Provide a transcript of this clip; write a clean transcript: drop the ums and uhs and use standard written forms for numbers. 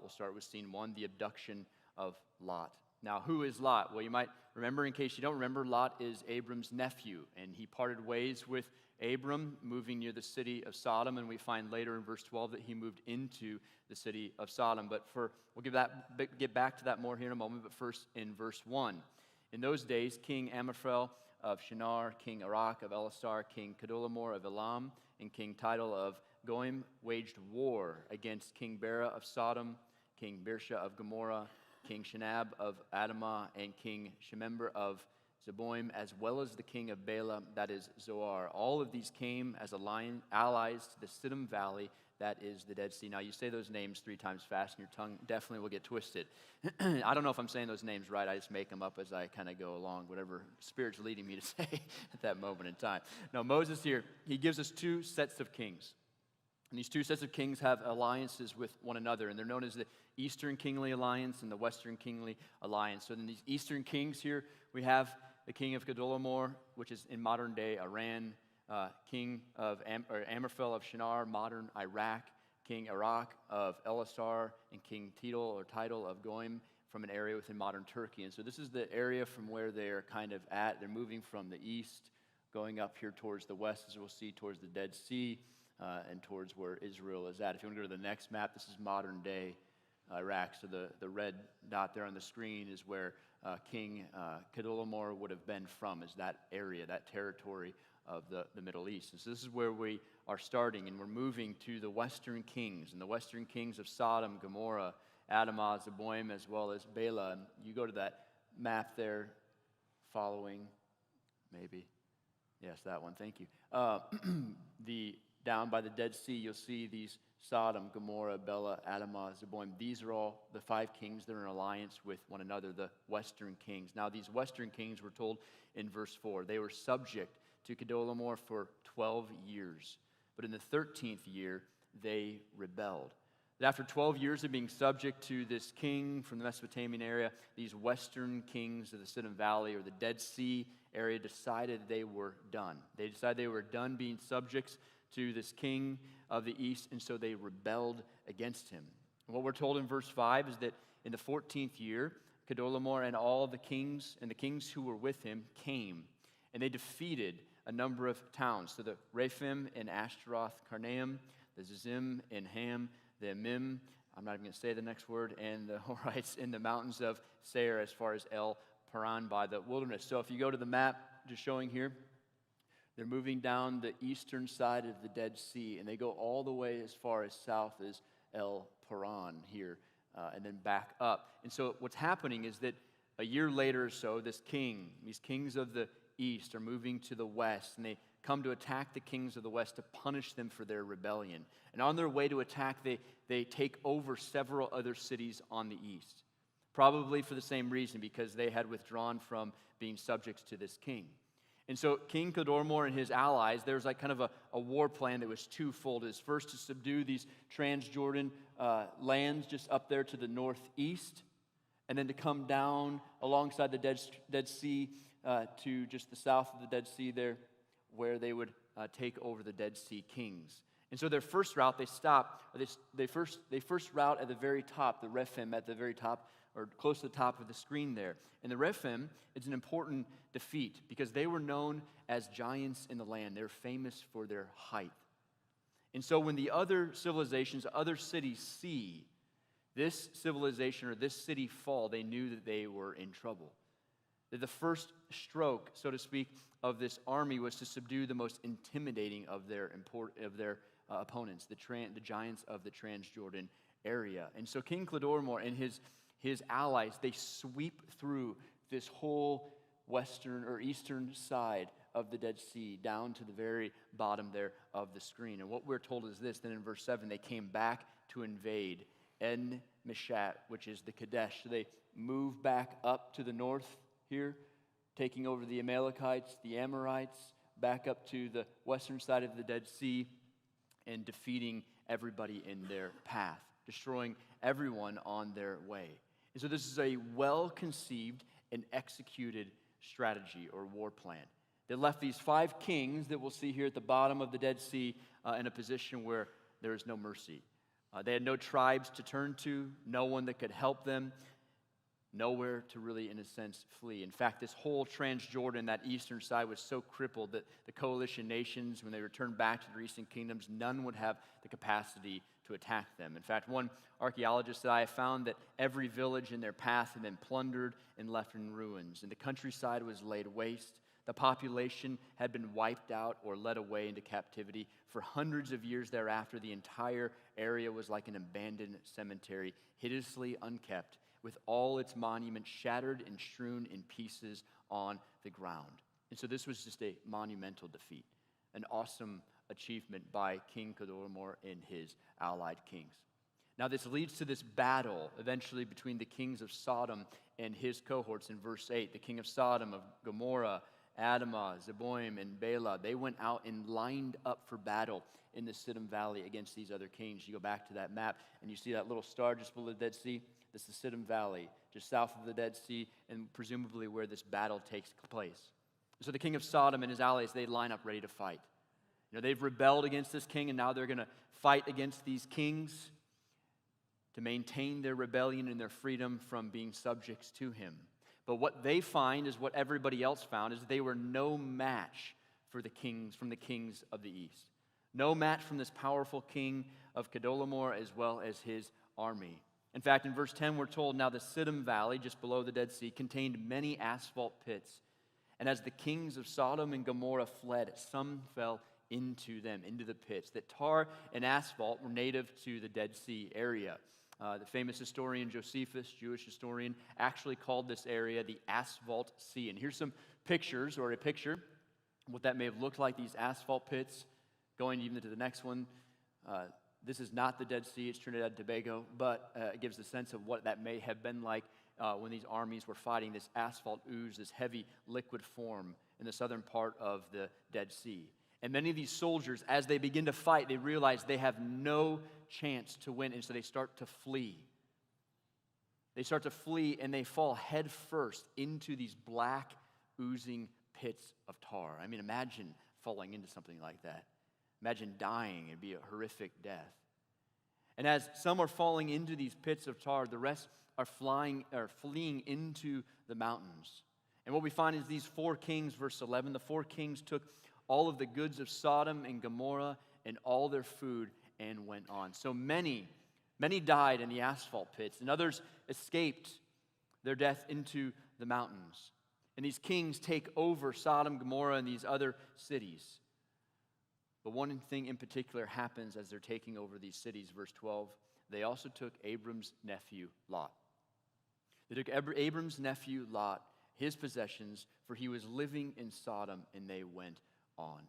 We'll start with scene 1, the abduction of Lot. Now, who is Lot? Well, you might remember, in case you don't remember, Lot is Abram's nephew, and he parted ways with Abram, moving near the city of Sodom, and we find later in verse 12 that he moved into the city of Sodom. But we'll get back to that more here in a moment, but first in verse 1. In those days, King Amraphel of Shinar, King Arak of Elasar, King Kedorlaomer of Elam, and King Tidal of Goim waged war against King Bera of Sodom, King Birsha of Gomorrah, King Shinab of Adamah, and King Shemember of Zeboim, as well as the king of Bela, that is Zoar. All of these came as allies to the Siddim Valley, that is the Dead Sea. Now, you say those names 3 times fast, and your tongue definitely will get twisted. I don't know if I'm saying those names right. I just make them up as I kind of go along, whatever Spirit's leading me to say at that moment in time. Now, Moses here, he gives us 2 sets of kings. And these 2 sets of kings have alliances with one another, and they're known as the Eastern Kingly Alliance and the Western Kingly Alliance. So in these Eastern kings here, we have the king of Kedorlaomer, which is in modern-day Iran, king of Amraphel of Shinar, modern Iraq, King Arak of Elasar, and King Tidal of Goim from an area within modern Turkey. And so this is the area from where they're kind of at. They're moving from the east, going up here towards the west, as we'll see, towards the Dead Sea, and towards where Israel is at. If you want to go to the next map, this is modern-day Iraq. So the red dot there on the screen is where King Kedorlaomer would have been from, is that area, that territory of the Middle East. And so this is where we are starting, and we're moving to the Western kings, and the Western kings of Sodom, Gomorrah, Adamah, Zeboim, as well as Bela. And you go to that map there, following, maybe. Yes, that one, thank you. Down by the Dead Sea, you'll see these Sodom, Gomorrah, Bela, Adamah, Zeboim. These are all the 5 kings that are in alliance with one another, the Western kings. Now, these Western kings were told in verse 4, they were subject to Kedorlaomer for 12 years. But in the 13th year, they rebelled. That after 12 years of being subject to this king from the Mesopotamian area, these Western kings of the Siddim Valley or the Dead Sea area decided they were done. They decided they were done being subjects to this king of the east, and so they rebelled against him. And what we're told in verse 5 is that in the 14th year, Kedorlaomer and all the kings and the kings who were with him came, and they defeated a number of towns. So the Rephaim and Ashtaroth Karnaim, the Zizim and Ham, the Amim, I'm not even going to say the next word, and the Horites in the mountains of Seir as far as El Paran by the wilderness. So if you go to the map just showing here, they're moving down the eastern side of the Dead Sea, and they go all the way as far as south as El Paran here, and then back up. And so what's happening is that a year later or so, these kings of the east are moving to the west, and they come to attack the kings of the west to punish them for their rebellion. And on their way to attack, they take over several other cities on the east, probably for the same reason, because they had withdrawn from being subjects to this king. And so King Kedorlaomer and his allies, there's like kind of a war plan that was twofold. Is first to subdue these Transjordan lands just up there to the northeast, and then to come down alongside the Dead Sea to just the south of the Dead Sea there, where they would take over the Dead Sea kings. And so their first route, they first route at the very top, the Rephaim at the very top, or close to the top of the screen there. And the Rephaim is an important defeat because they were known as giants in the land. They're famous for their height. And so when the other civilizations, other cities see this civilization or this city fall, they knew that they were in trouble. That the first stroke, so to speak, of this army was to subdue the most intimidating of their opponents, the giants of the Transjordan area. And so King Kedorlaomer and his allies, they sweep through this whole western or eastern side of the Dead Sea down to the very bottom there of the screen. And what we're told is this, then in verse 7, they came back to invade En Mishat, which is the Kadesh. So they move back up to the north here, taking over the Amalekites, the Amorites, back up to the western side of the Dead Sea, and defeating everybody in their path, destroying everyone on their way. And so this is a well-conceived and executed strategy or war plan that left these 5 kings that we'll see here at the bottom of the Dead Sea in a position where there is no mercy. They had no tribes to turn to, no one that could help them, nowhere to really, in a sense, flee. In fact, this whole Transjordan, that eastern side, was so crippled that the coalition nations, when they returned back to their eastern kingdoms, none would have the capacity to attack them. In fact, one archaeologist said, I found that every village in their path had been plundered and left in ruins, and the countryside was laid waste. The population had been wiped out or led away into captivity. For hundreds of years thereafter, the entire area was like an abandoned cemetery, hideously unkept, with all its monuments shattered and strewn in pieces on the ground. And so this was just a monumental defeat, an awesome achievement by King Chedorlaomer and his allied kings. Now this leads to this battle eventually between the kings of Sodom and his cohorts in verse 8. The king of Sodom, of Gomorrah, Admah, Zeboim, and Bela, they went out and lined up for battle in the Siddim Valley against these other kings. You go back to that map and you see that little star just below the Dead Sea. This is Siddim Valley, just south of the Dead Sea, and presumably where this battle takes place. So the king of Sodom and his allies, they line up ready to fight. You know, they've rebelled against this king, and now they're going to fight against these kings to maintain their rebellion and their freedom from being subjects to him. But what they find is what everybody else found, is they were no match for the kings, from the kings of the east. No match from this powerful king of Chedorlaomer as well as his army. In fact, in verse 10, we're told, now the Siddim Valley, just below the Dead Sea, contained many asphalt pits. And as the kings of Sodom and Gomorrah fled, some fell into them, into the pits. That tar and asphalt were native to the Dead Sea area. The famous historian Josephus, Jewish historian, actually called this area the Asphalt Sea. And here's some pictures, or a picture of what that may have looked like, these asphalt pits. Going even to the next one, this is not the Dead Sea, it's Trinidad and Tobago, but it gives a sense of what that may have been like when these armies were fighting. This asphalt ooze, this heavy liquid form in the southern part of the Dead Sea. And many of these soldiers, as they begin to fight, they realize they have no chance to win, and so they start to flee. They start to flee, and they fall head first into these black, oozing pits of tar. I mean, imagine falling into something like that. Imagine dying. It'd be a horrific death. And as some are falling into these pits of tar, the rest are fleeing into the mountains. And what we find is these four kings, verse 11, the four kings took all of the goods of Sodom and Gomorrah and all their food and went on. So many died in the asphalt pits, and others escaped their death into the mountains. And these kings take over Sodom, Gomorrah, and these other cities. But one thing in particular happens as they're taking over these cities, verse 12. They also took Abram's nephew, Lot. They took Abram's nephew, Lot, his possessions, for he was living in Sodom, and they went on.